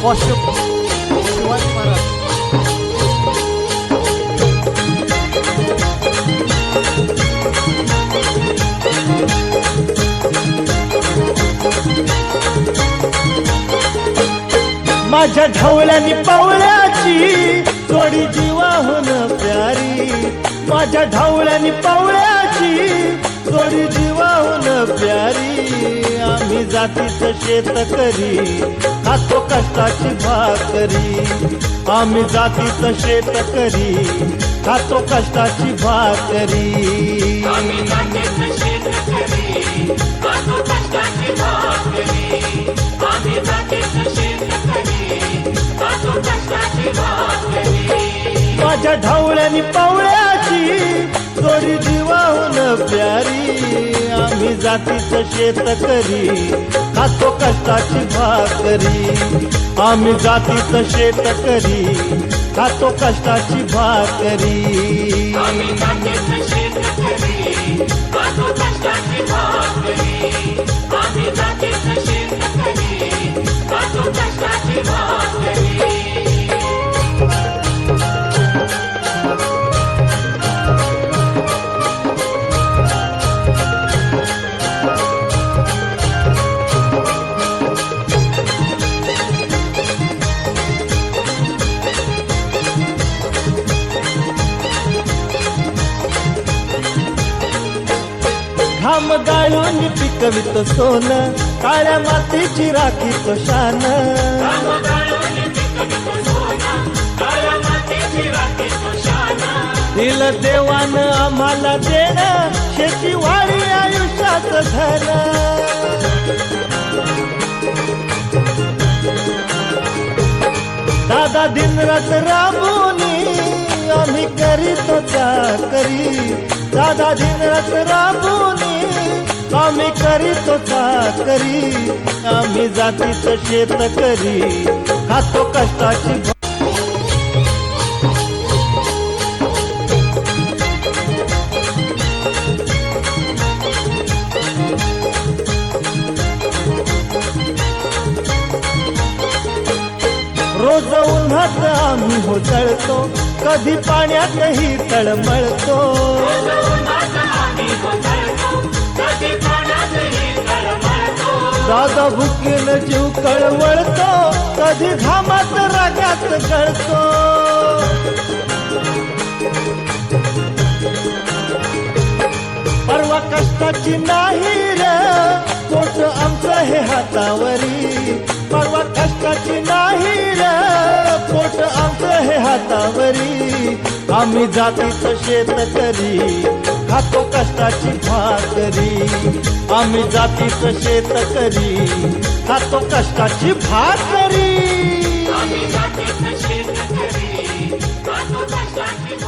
Costume Shivaji Maharaj. माझ्या ढवळ्यानी पावळ्याची थोडी जीवाहून प्यारी, माझ्या ढवळ्यानी पावळ्याची थोडी जीवाहून प्यारी. आम्ही जातीचं शेतकरी खातो कष्टाची भाकरी, आम्ही जातीचं शेतकरी खातो कष्टाची भाकरी. आम्ही जातीचं शेतकरी खातो कष्टाची भाकरी, आम्ही जातीचं शेतकरी खातो कष्टाची भाकरी. माझ्या ढवळ्यानी पावळ्याची थोडी जीवाहून प्यारी, आम्ही जातीचं शेतकरी खातो कष्टाची भाकरी, आम्ही जातीचं शेतकरी खातो कष्टाची भाकरी. आम्ही जातीचं शेतकरी खातो कष्टाची भाकरी, आम्ही जातीचं शेतकरी खातो कष्टाची भाकरी. घाम गाळून पिकवितो सोनं, काळ्या मातीची राखीतो शान. दिलं देवानं आम्हाला देणं, शेती वाढी आयुष्याचं धन. दादा दिनरात राबूनी आम्ही करीतो चाकरी, दादा दिनरात राबूनी आम्ही करीतो चाकरी. आम्ही जातीचं शेतकरी खातो कष्टाची रोज उन्हात आम्ही होतळतो, कधी पाण्यातही तळमळतो. दादा भुकेन जीव कळवळतो, कधी घामात रागात गळतो. परवा कष्टाची नाही रे पोट आमचं हे हातावरी, परवा कष्टाची नाही रे पोट आमचं हे हातावरी. आम्ही जातीचं शेतकरी खातो कष्टाची भाकरी, आम्ही जातीचं शेतकरी खातो कष्टाची भाकरी. आम्ही जातीचं शेतकरी खातो कष्टाची